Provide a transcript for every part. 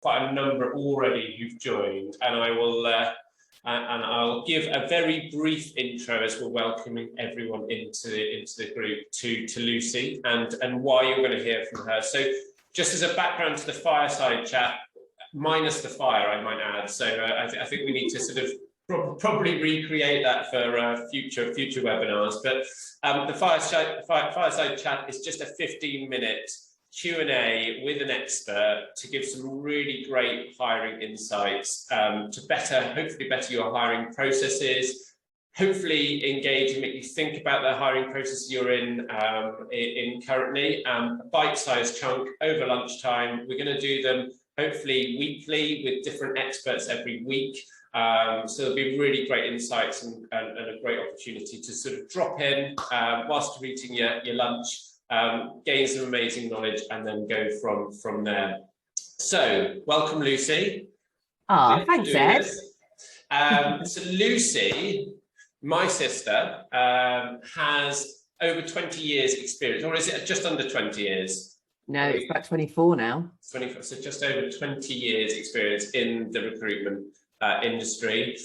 quite a number already who've joined, and I will and I'll give a very brief intro as we're welcoming everyone into the group to Lucy and why you're going to hear from her. So just as a background to the fireside chat, minus the fire, I might add. So I think we need to sort of probably recreate that for future webinars. But the fireside chat is just a 15-minute Q&A with an expert to give some really great hiring insights to hopefully better your hiring processes, hopefully engage and make you think about the hiring process you're in currently. A bite-sized chunk over lunchtime. We're going to do them hopefully weekly with different experts every week. So there'll be really great insights and a great opportunity to sort of drop in whilst you're eating your lunch. Gain some amazing knowledge and then go from there. So, welcome, Lucy. Oh, thanks, Ed. So, Lucy, my sister, has over 20 years experience, or is it just under 20 years? No, it's about 24 now. 24, so just over 20 years experience in the recruitment industry.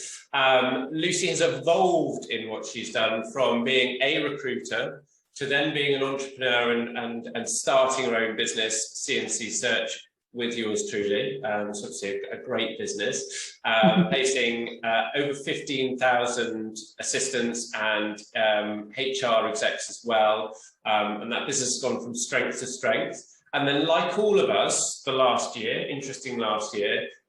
Lucy has evolved in what she's done from being a recruiter to then being an entrepreneur and starting her own business, CNC Search, with yours truly. So obviously a great business, placing over 15,000 assistants and HR execs as well. And that business has gone from strength to strength. And then, like all of us, the last year,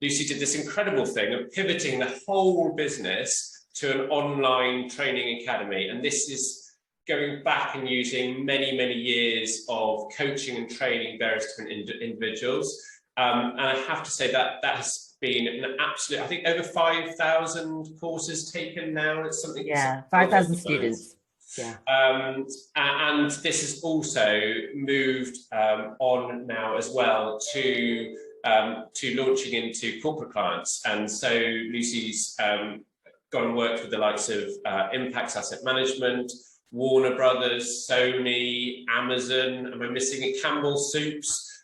Lucy did this incredible thing of pivoting the whole business to an online training academy. And this is going back and using many years of coaching and training various different individuals. And I have to say that has been an absolute, I think over 5,000 courses taken now. It's something. Yeah, 5,000 students. Yeah. And this has also moved on now as well to launching into corporate clients. And so Lucy's gone and worked with the likes of Impact Asset Management, Warner Brothers, Sony, Amazon. Am I missing it? Campbell Soups.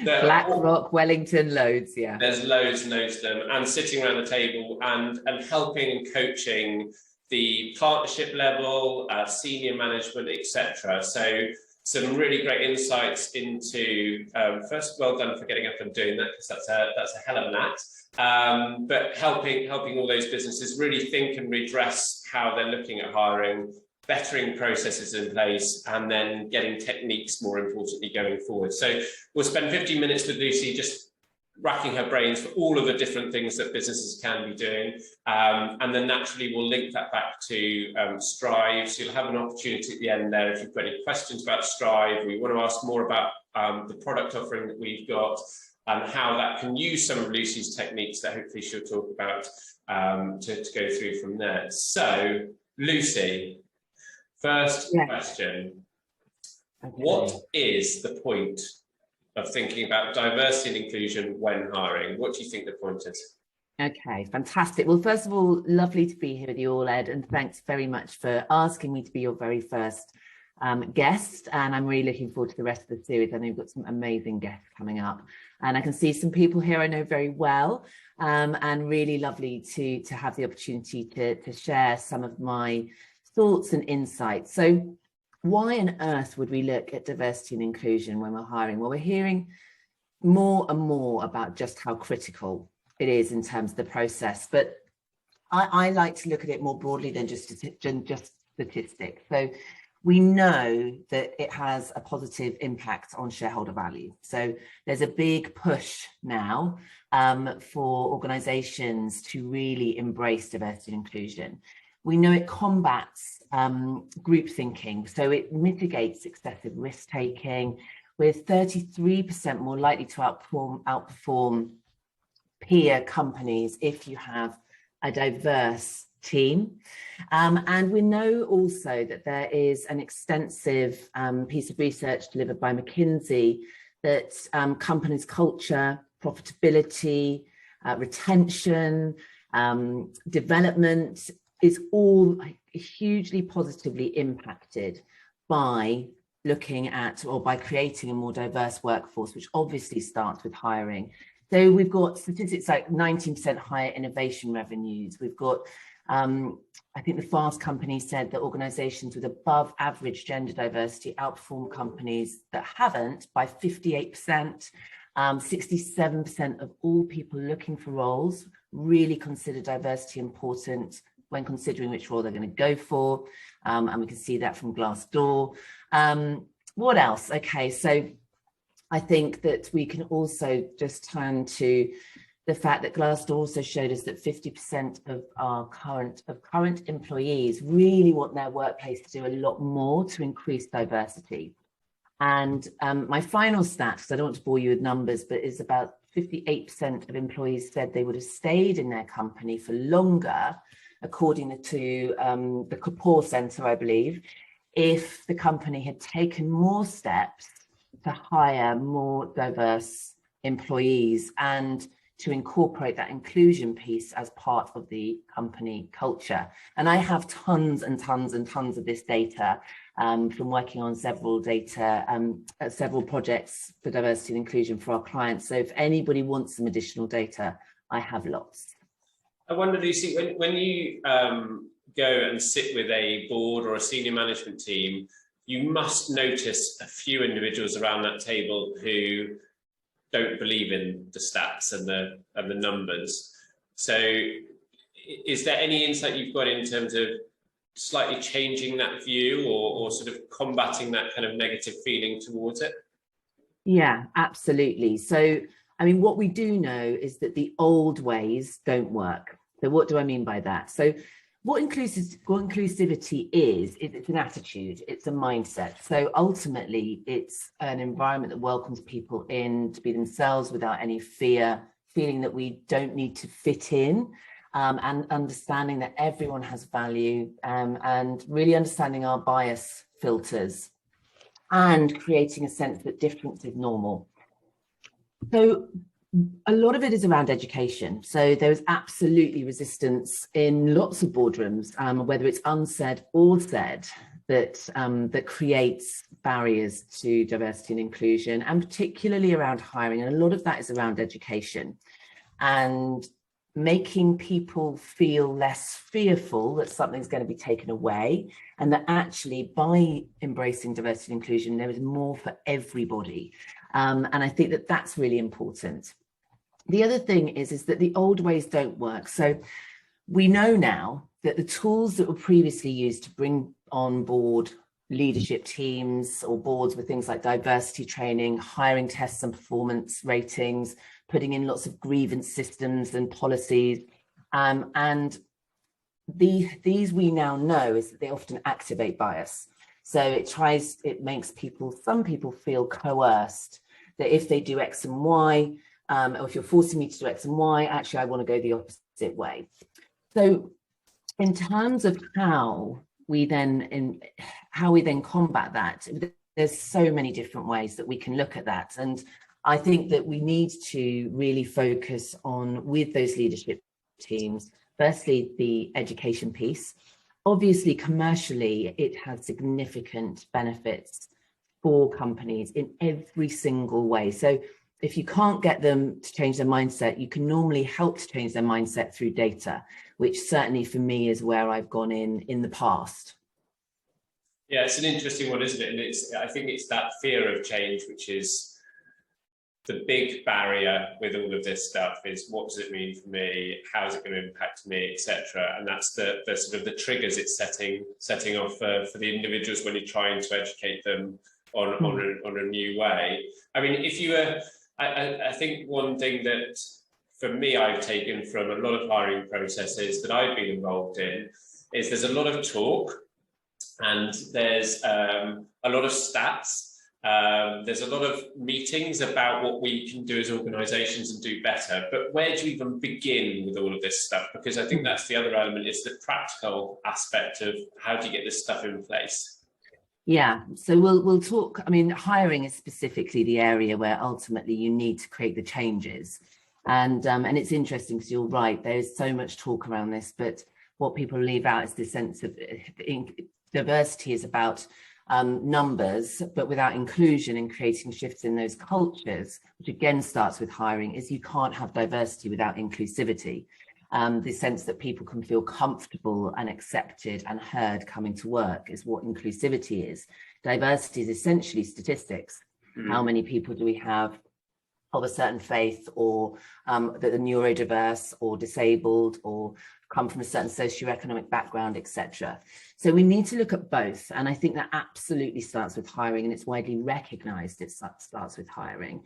BlackRock, Wellington, loads. Yeah. There's loads and loads of them, and sitting around the table and helping and coaching the partnership level, senior management, etc. So some really great insights into first, well done for getting up and doing that, because that's a hell of an act. But helping all those businesses really think and redress how they're looking at hiring, bettering processes in place, and then getting techniques, more importantly, going forward. So we'll spend 15 minutes with Lucy just racking her brains for all of the different things that businesses can be doing. And then naturally we'll link that back to Stryve. So you'll have an opportunity at the end there if you've got any questions about Stryve, or you want to ask more about the product offering that we've got, and how that can use some of Lucy's techniques that hopefully she'll talk about to go through from there. So, Lucy, first question. Okay. What is the point of thinking about diversity and inclusion when hiring? What do you think the point is? Okay, fantastic. Well, first of all, lovely to be here with you all, Ed, and thanks very much for asking me to be your very first guest, and I'm really looking forward to the rest of the series. I know you've got some amazing guests coming up, and I can see some people here I know very well, and really lovely to have the opportunity to share some of my thoughts and insights. So why on earth would we look at diversity and inclusion when we're hiring? Well, we're hearing more and more about just how critical it is in terms of the process, but I like to look at it more broadly than just statistics. So we know that it has a positive impact on shareholder value. So there's a big push now for organizations to really embrace diversity and inclusion. We know it combats group thinking, so it mitigates excessive risk-taking. We're 33% more likely to outperform peer companies if you have a diverse team. And we know also that there is an extensive piece of research delivered by McKinsey that companies' culture, profitability, retention, development is all hugely positively impacted by looking at, or by creating a more diverse workforce, which obviously starts with hiring. So we've got statistics like 19% higher innovation revenues. We've got, I think the Fast Company said that organisations with above average gender diversity outperform companies that haven't by 58%. 67% of all people looking for roles really consider diversity important when considering which role they're going to go for. And we can see that from Glassdoor. What else? Okay, so I think that we can also just turn to the fact that Glassdoor also showed us that 50% of our current employees really want their workplace to do a lot more to increase diversity. And my final stat, because I don't want to bore you with numbers, but is about 58% of employees said they would have stayed in their company for longer, according to the Kapoor Centre, I believe, if the company had taken more steps to hire more diverse employees and to incorporate that inclusion piece as part of the company culture. And I have tons and tons and tons of this data from working on several projects for diversity and inclusion for our clients. So if anybody wants some additional data, I have lots. I wonder, Lucy, when you go and sit with a board or a senior management team, you must notice a few individuals around that table who don't believe in the stats and the numbers. So is there any insight you've got in terms of slightly changing that view or sort of combating that kind of negative feeling towards it? Yeah, absolutely. So, I mean, what we do know is that the old ways don't work. So what do I mean by that? So what inclusivity is it's an attitude, it's a mindset. So ultimately, it's an environment that welcomes people in to be themselves without any fear, feeling that we don't need to fit in, and understanding that everyone has value, and really understanding our bias filters and creating a sense that difference is normal. So a lot of it is around education. So there is absolutely resistance in lots of boardrooms, whether it's unsaid or said, that creates barriers to diversity and inclusion, and particularly around hiring. And a lot of that is around education and making people feel less fearful that something's going to be taken away, and that actually by embracing diversity and inclusion, there is more for everybody. And I think that that's really important. The other thing is that the old ways don't work. So we know now that the tools that were previously used to bring on board leadership teams or boards with things like diversity training, hiring tests and performance ratings, putting in lots of grievance systems and policies, and these we now know is that they often activate bias. So it makes some people feel coerced that if they do X and Y, or if you're forcing me to do X and Y, actually I want to go the opposite way. So in terms of how we then combat that, there's so many different ways that we can look at that. And I think that we need to really focus on, with those leadership teams, firstly, the education piece. Obviously, commercially, it has significant benefits for companies in every single way. So if you can't get them to change their mindset, you can normally help to change their mindset through data, which certainly for me is where I've gone in the past. Yeah, it's an interesting one, isn't it? And I think it's that fear of change, which is the big barrier with all of this stuff, is what does it mean for me? How is it going to impact me, etc. And that's the sort of the triggers it's setting off for the individuals when you're trying to educate them on a new way. I mean, if you were, I think one thing that for me I've taken from a lot of hiring processes that I've been involved in is there's a lot of talk and there's a lot of stats. There's a lot of meetings about what we can do as organisations and do better, but where do you even begin with all of this stuff? Because I think that's the other element, is the practical aspect of how do you get this stuff in place? Yeah, so we'll talk. I mean, hiring is specifically the area where ultimately you need to create the changes, and it's interesting because you're right. There's so much talk around this, but what people leave out is the sense of diversity is about numbers, but without inclusion in creating shifts in those cultures, which again starts with hiring, is you can't have diversity without inclusivity. The sense that people can feel comfortable and accepted and heard coming to work is what inclusivity is. Diversity is essentially statistics. How many people do we have of a certain faith, or that are neurodiverse or disabled or come from a certain socioeconomic background, etc. So we need to look at both. And I think that absolutely starts with hiring, and it's widely recognized it starts with hiring.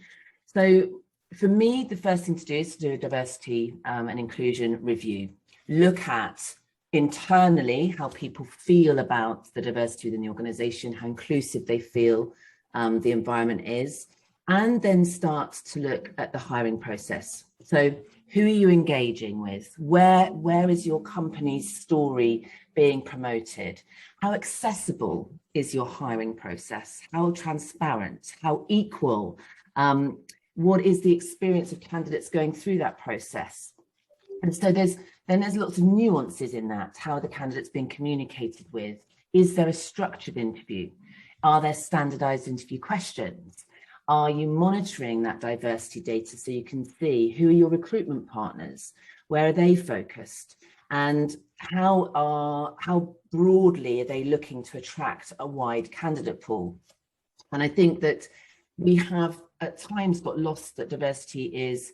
So for me, the first thing to do is to do a diversity and inclusion review. Look at internally how people feel about the diversity within the organization, how inclusive they feel the environment is, and then start to look at the hiring process. So who are you engaging with? Where is your company's story being promoted? How accessible is your hiring process? How transparent? How equal? What is the experience of candidates going through that process? And so there's lots of nuances in that. How are the candidates being communicated with? Is there a structured interview? Are there standardized interview questions? Are you monitoring that diversity data so you can see who are your recruitment partners? Where are they focused? And how broadly are they looking to attract a wide candidate pool? And I think that we have at times got lost that diversity is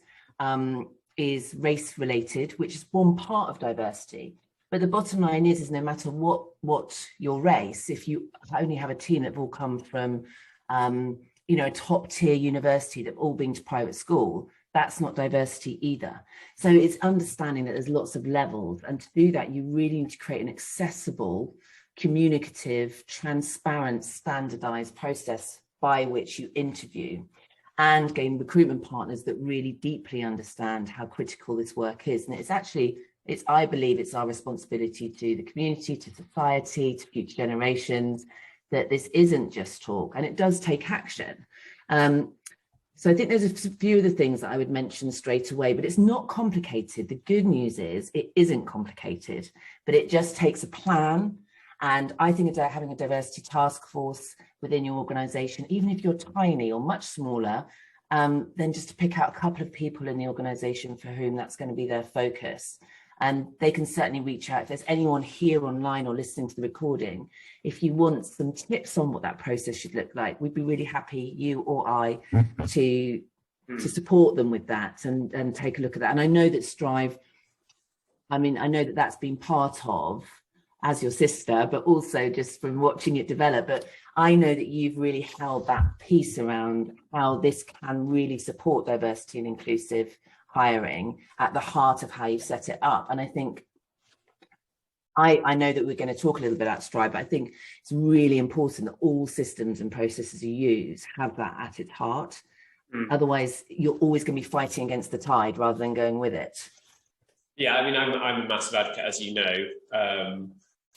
race related, which is one part of diversity. But the bottom line is no matter what your race, if you only have a team that have all come from a top tier university that have all been to private school, that's not diversity either. So it's understanding that there's lots of levels, and to do that you really need to create an accessible, communicative, transparent, standardized process by which you interview, and gain recruitment partners that really deeply understand how critical this work is. And I believe it's our responsibility to the community, to society, to future generations, that this isn't just talk, and it does take action. So I think there's a few of the things that I would mention straight away, but it's not complicated. The good news is it isn't complicated, but it just takes a plan. And I think having a diversity task force within your organization, even if you're tiny or much smaller, then just to pick out a couple of people in the organization for whom that's going to be their focus. And they can certainly reach out. If there's anyone here online or listening to the recording, if you want some tips on what that process should look like, we'd be really happy, you or I, to support them with that and take a look at that. And I know that Stryve, I know that that's been part of, as your sister, but also just from watching it develop. But I know that you've really held that piece around how this can really support diversity and inclusive hiring at the heart of how you set it up. And I think I know that we're going to talk a little bit about Stryve, but I think it's really important that all systems and processes you use have that at its heart. Otherwise you're always going to be fighting against the tide rather than going with it. Yeah, I'm a massive advocate, as you know,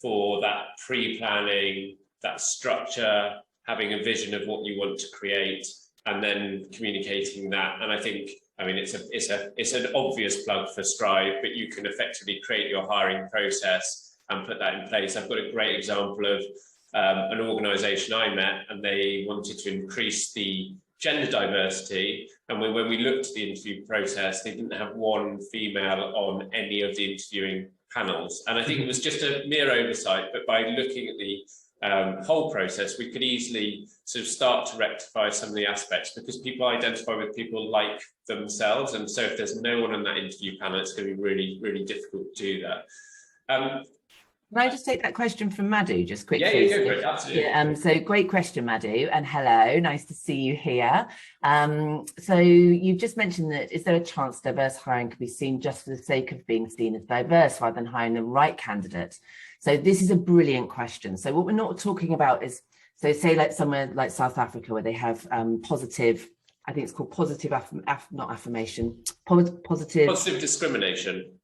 for that pre-planning, that structure, having a vision of what you want to create, and then communicating that. And I think, it's an obvious plug for Stryve, but you can effectively create your hiring process and put that in place. I've got a great example of an organisation I met, and they wanted to increase the gender diversity. And when we looked at the interview process, they didn't have one female on any of the interviewing panels. And I think it was just a mere oversight, but by looking at the whole process, we could easily sort of start to rectify some of the aspects, because people identify with people like themselves. And so if there's no one on that interview panel, it's going to be really, really difficult to do that. Can I just take that question from Madhu just quickly? Yeah, go for it, absolutely. Yeah, so great question, Madhu, and hello, nice to see you here. So you've just mentioned that, is there a chance diverse hiring could be seen just for the sake of being seen as diverse rather than hiring the right candidate? So this is a brilliant question. So what we're not talking about is, so say like somewhere like South Africa, where they have positive, I think it's called positive, not affirmation, positive discrimination.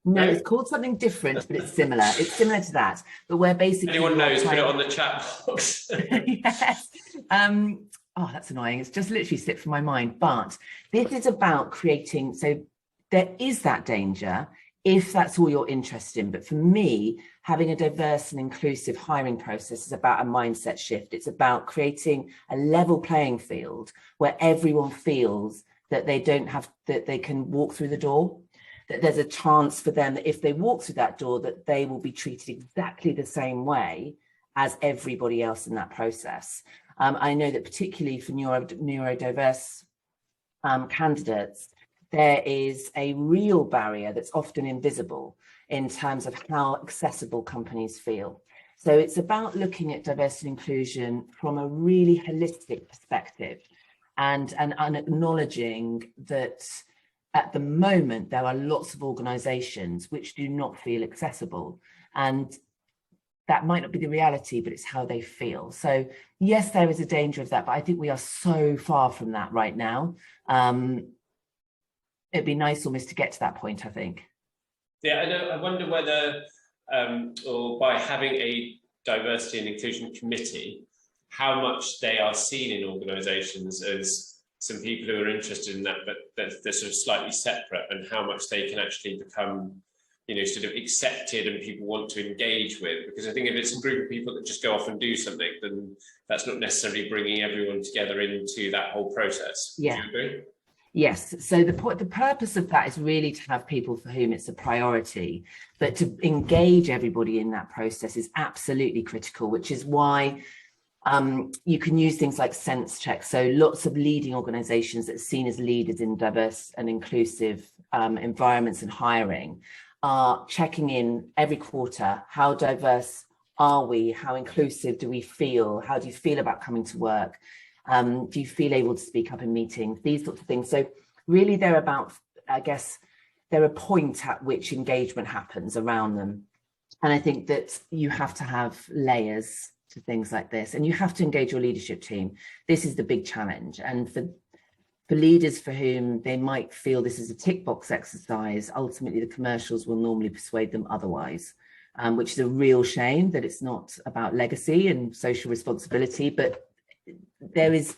No, it's called something different, but it's similar. It's similar to that, but where basically anyone knows, put it on the chat box. Yes. Oh, that's annoying. It's just literally slipped from my mind. But this is about creating. So there is that danger if that's all you're interested in. But for me, having a diverse and inclusive hiring process is about a mindset shift. It's about creating a level playing field where everyone feels that they can walk through the door, that there's a chance for them that if they walk through that door, that they will be treated exactly the same way as everybody else in that process. I know that particularly for neurodiverse candidates, there is a real barrier that's often invisible in terms of how accessible companies feel. So it's about looking at diversity and inclusion from a really holistic perspective and acknowledging that at the moment, there are lots of organisations which do not feel accessible. And that might not be the reality, but it's how they feel. So yes, there is a danger of that, but I think we are so far from that right now. It'd be nice almost to get to that point, I think. Yeah, I know. I wonder whether, or by having a diversity and inclusion committee, how much they are seen in organisations as some people who are interested in that, but they're sort of slightly separate, and how much they can actually become, you know, sort of accepted and people want to engage with. Because I think if it's a group of people that just go off and do something, then that's not necessarily bringing everyone together into that whole process. Yeah. Do you agree? Yes. So the purpose of that is really to have people for whom it's a priority, but to engage everybody in that process is absolutely critical, which is why you can use things like sense checks. So lots of leading organizations that are seen as leaders in diverse and inclusive environments and hiring are checking in every quarter. How diverse are we? How inclusive do we feel? How do you feel about coming to work? Do you feel able to speak up in meetings? These sorts of things. So really they're about, I guess, they're a point at which engagement happens around them. And I think that you have to have layers to things like this, and you have to engage your leadership team. This is the big challenge. And for leaders for whom they might feel this is a tick box exercise, ultimately the commercials will normally persuade them otherwise, which is a real shame that it's not about legacy and social responsibility. But there is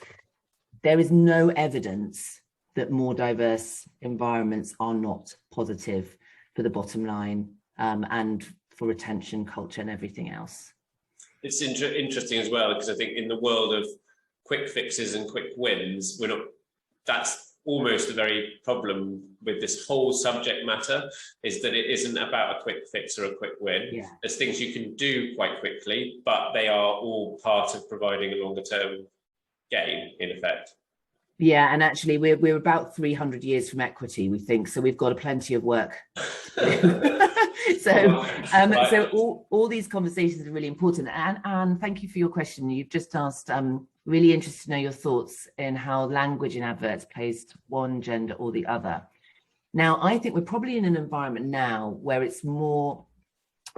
no evidence that more diverse environments are not positive for the bottom line and for retention, culture and everything else. It's interesting as well, because I think in the world of quick fixes and quick wins, that's almost the very problem with this whole subject matter, is that it isn't about a quick fix or a quick win. Yeah. There's things you can do quite quickly, but they are all part of providing a longer term gain, in effect. Yeah, and actually we're about 300 years from equity, we think, so we've got plenty of work. So all these conversations are really important. And thank you for your question. You've just asked, really interested to know your thoughts in how language in adverts plays to one gender or the other. Now, I think we're probably in an environment now where it's more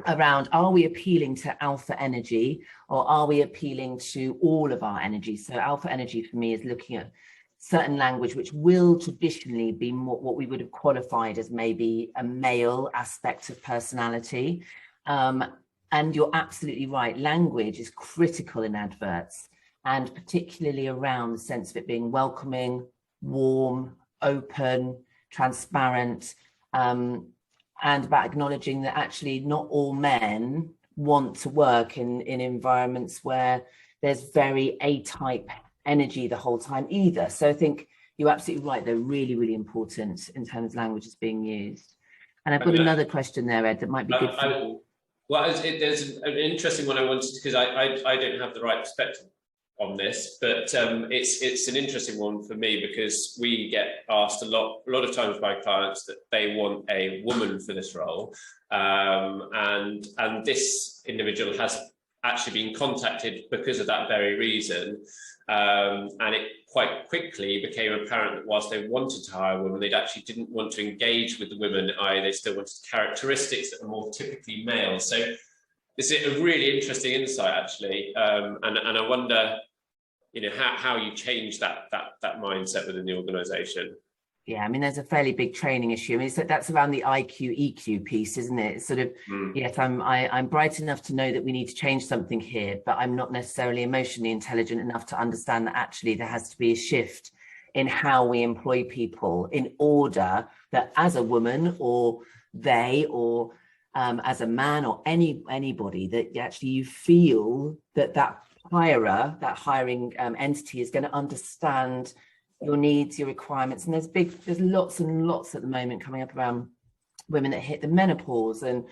around, are we appealing to alpha energy or are we appealing to all of our energy? So alpha energy for me is looking at certain language which will traditionally be more what we would have qualified as maybe a male aspect of personality. And you're absolutely right, language is critical in adverts, and particularly around the sense of it being welcoming, warm, open, transparent, and about acknowledging that actually not all men want to work in environments where there's very A-type energy the whole time either. So I think you're absolutely right. They're really, really important in terms of language is being used. And I've got another question there, Ed, that might be good for you. Well, there's an interesting one I wanted, because I don't have the right perspective on this, but it's an interesting one for me, because we get asked a lot of times by clients that they want a woman for this role, and this individual has actually been contacted because of that very reason, and it quite quickly became apparent that whilst they wanted to hire a woman, they actually didn't want to engage with the women, they still wanted characteristics that are more typically male. So this is a really interesting insight, actually, and I wonder, you know, how you change that mindset within the organisation. Yeah, I mean, there's a fairly big training issue. I mean, that's around the IQ, EQ piece, isn't it? It's sort of, yes, I'm bright enough to know that we need to change something here, but I'm not necessarily emotionally intelligent enough to understand that actually there has to be a shift in how we employ people in order that as a woman or they or as a man or anybody, that actually you feel that hiring entity is going to understand your needs, your requirements. And there's lots and lots at the moment coming up around women that hit the menopause and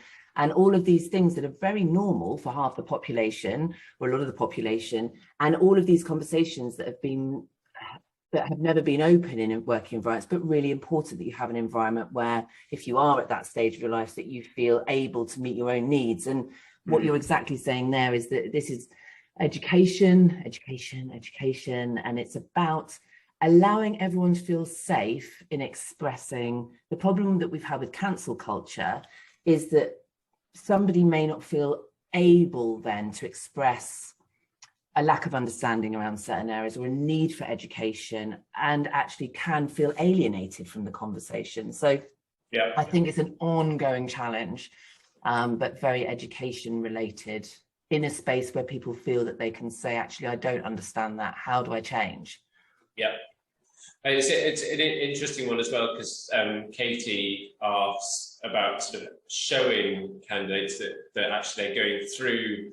all of these things that are very normal for half the population or a lot of the population, and all of these conversations that have never been open in working environments, but really important that you have an environment where, if you are at that stage of your life, that you feel able to meet your own needs. And what you're exactly saying there is that this is education, and it's about allowing everyone to feel safe in expressing. The problem that we've had with cancel culture is that somebody may not feel able then to express a lack of understanding around certain areas or a need for education, and actually can feel alienated from the conversation. So yeah, I think it's an ongoing challenge, but very education related, in a space where people feel that they can say, actually, I don't understand that. How do I change? Yeah. It's an interesting one as well, because Katie asks about sort of showing candidates that actually they're going through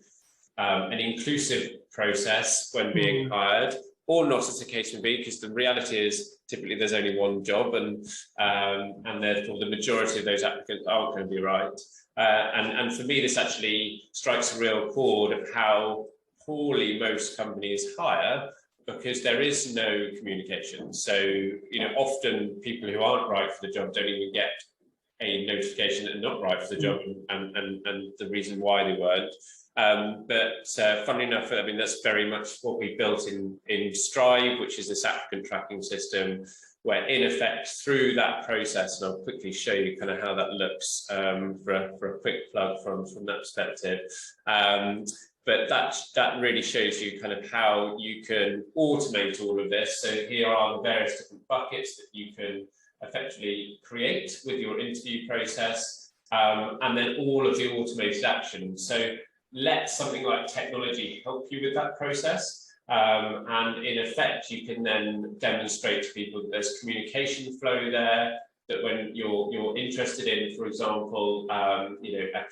an inclusive process when being hired, or not, as the case may be, because the reality is typically there's only one job, and therefore the majority of those applicants aren't going to be right. And for me, this actually strikes a real chord of how poorly most companies hire, because there is no communication. So, often people who aren't right for the job don't even get a notification that they're not right for the job, and the reason why they weren't. But funnily enough, I mean, that's very much what we built in Stryve, which is this applicant tracking system, where in effect through that process, and I'll quickly show you kind of how that looks for a quick plug from that perspective. But that really shows you kind of how you can automate all of this. So here are the various different buckets that you can effectively create with your interview process, and then all of the automated actions. So let something like technology help you with that process. And in effect, you can then demonstrate to people that there's communication flow there, that when you're interested in, for example, a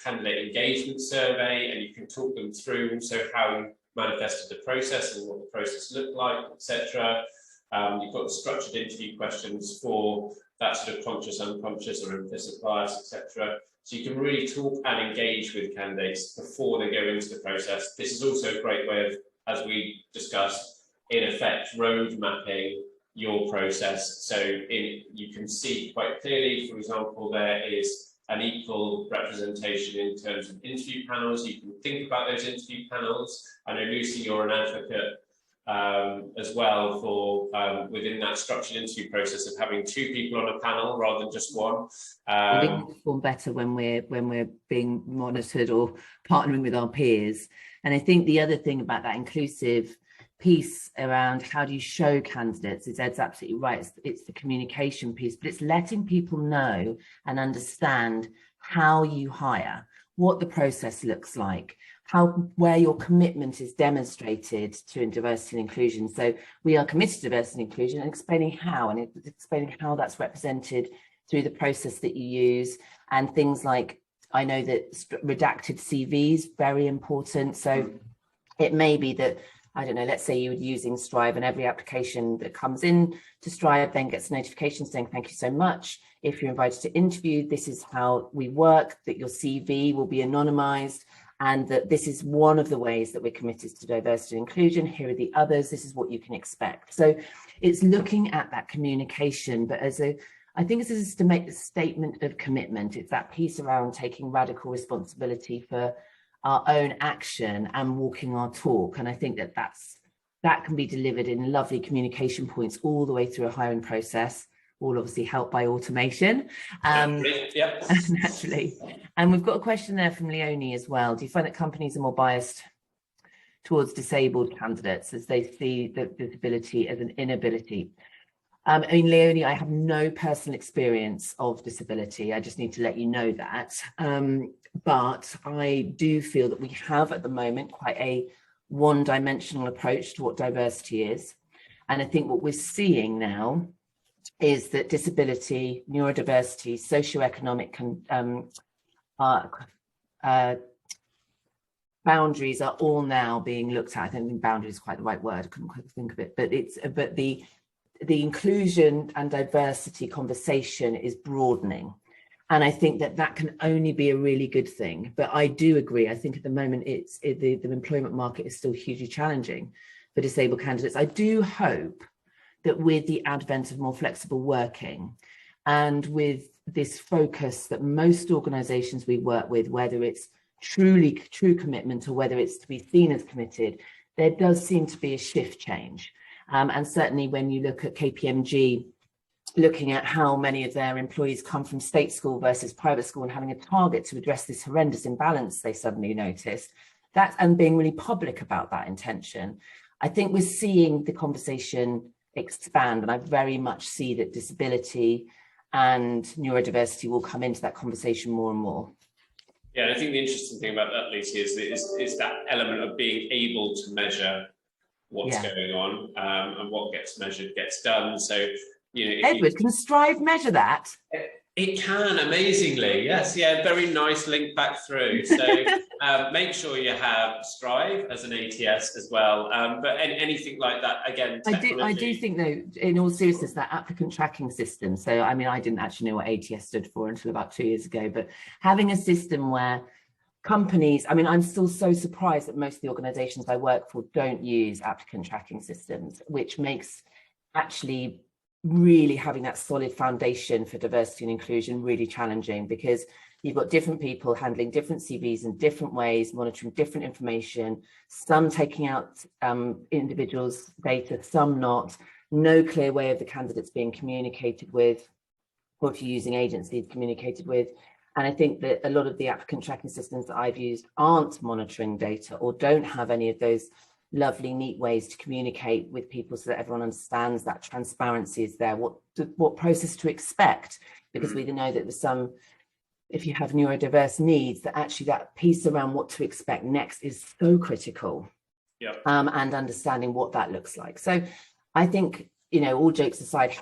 candidate engagement survey, and you can talk them through so how you manifested the process and what the process looked like, etc. You've got the structured interview questions for that sort of conscious, unconscious, or implicit bias, etc. So you can really talk and engage with candidates before they go into the process. This is also a great way of, as we discussed, in effect, road mapping your process. So you can see quite clearly, for example, there is an equal representation in terms of interview panels. You can think about those interview panels. I know, Lucy, you're an advocate as well for within that structured interview process of having two people on a panel rather than just one. We perform better when we're being monitored or partnering with our peers. And I think the other thing about that inclusive piece around how do you show candidates is Ed's absolutely right. It's the communication piece, but it's letting people know and understand how you hire, what the process looks like, where your commitment is demonstrated to diversity and inclusion. So we are committed to diversity and inclusion, and explaining how that's represented through the process that you use, and things like, I know that redacted CVs, very important. So it may be that, I don't know, let's say you're using Stryve, and every application that comes in to Stryve then gets a notification saying, thank you so much. If you're invited to interview, this is how we work, that your CV will be anonymized, and that this is one of the ways that we're committed to diversity and inclusion. Here are the others. This is what you can expect. So it's looking at that communication, but I think this is to make a statement of commitment. It's that piece around taking radical responsibility for our own action and walking our talk. And I think that can be delivered in lovely communication points all the way through a hiring process, all obviously helped by automation. Naturally. And we've got a question there from Leonie as well. Do you find that companies are more biased towards disabled candidates as they see the disability as an inability? I mean, Leonie, I have no personal experience of disability. I just need to let you know that. But I do feel that we have at the moment quite a one-dimensional approach to what diversity is. And I think what we're seeing now is that disability, neurodiversity, socioeconomic boundaries are all now being looked at. I don't think boundaries is quite the right word, I couldn't quite think of it, but the inclusion and diversity conversation is broadening. And I think that can only be a really good thing. But I do agree. I think at the moment the employment market is still hugely challenging for disabled candidates. I do hope that with the advent of more flexible working and with this focus that most organisations we work with, whether it's true commitment or whether it's to be seen as committed, there does seem to be a shift change. And certainly when you look at KPMG, looking at how many of their employees come from state school versus private school and having a target to address this horrendous imbalance they suddenly noticed, and being really public about that intention, I think we're seeing the conversation expand. And I very much see that disability and neurodiversity will come into that conversation more and more. Yeah, and I think the interesting thing about that, Lucy, is that element of being able to measure what's going on, and what gets measured gets done. So, Edward, can Stryve measure that? It can, amazingly, yes. Yeah, very nice link back through. So make sure you have Stryve as an ATS as well. But anything like that, again, I do think, though, in all seriousness, that applicant tracking system. So, I mean, I didn't actually know what ATS stood for until about 2 years ago, but having a system where companies, I mean, I'm still so surprised that most of the organisations I work for don't use applicant tracking systems, which makes actually really having that solid foundation for diversity and inclusion really challenging, because you've got different people handling different CVs in different ways, monitoring different information, some taking out individuals' data, some not, no clear way of the candidates being communicated with, or if you're using agencies communicated with. And I think that a lot of the applicant tracking systems that I've used aren't monitoring data or don't have any of those lovely, neat ways to communicate with people so that everyone understands that transparency is there, what process to expect, because we know that there's some, if you have neurodiverse needs, that actually that piece around what to expect next is so critical. And understanding what that looks like. So I think, all jokes aside,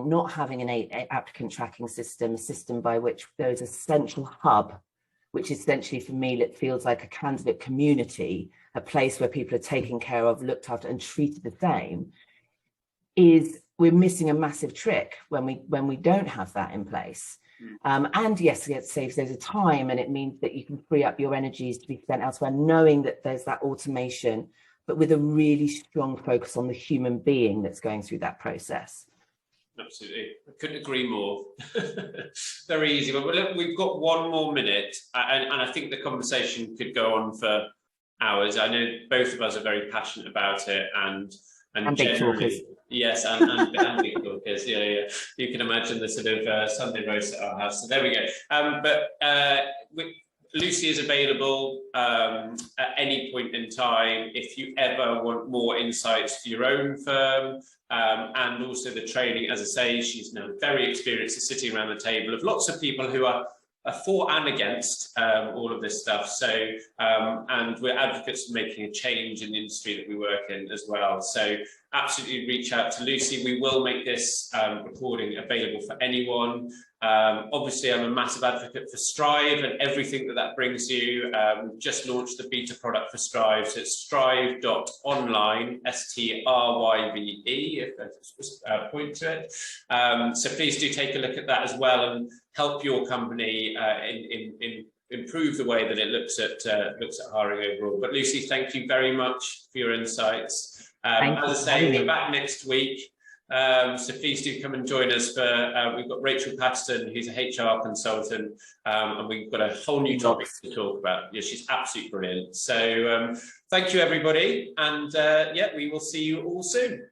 not having an applicant tracking system, a system by which there is a central hub, which essentially for me, it feels like a candidate community, a place where people are taken care of, looked after and treated the same, we're missing a massive trick when we don't have that in place. And yes, it saves loads of time, and it means that you can free up your energies to be spent elsewhere, knowing that there's that automation, but with a really strong focus on the human being that's going through that process. Absolutely, I couldn't agree more. Very easy, but look, we've got 1 more minute, and I think the conversation could go on for hours. I know both of us are very passionate about it, and big talkers. Yes, and big talkers. Yeah. You can imagine the sort of Sunday roast at our house. So there we go. Lucy is available at any point in time if you ever want more insights for your own firm, and also the training. As I say, she's now very experienced at sitting around the table of lots of people who are for and against all of this stuff. So, and we're advocates for making a change in the industry that we work in as well. So absolutely reach out to Lucy. We will make this recording available for anyone. Obviously, I'm a massive advocate for Stryve and everything that brings you. We've just launched the beta product for Stryve. So it's stryve.online, STRYVE, if I point to it. So please do take a look at that as well and help your company improve the way that it looks at hiring overall. But Lucy, thank you very much for your insights. As I say, we're back next week. So please do come and join us for, we've got Rachel Patterson, who's a HR consultant, and we've got a whole new topic to talk about. Yeah, she's absolutely brilliant. So thank you, everybody. And yeah, we will see you all soon.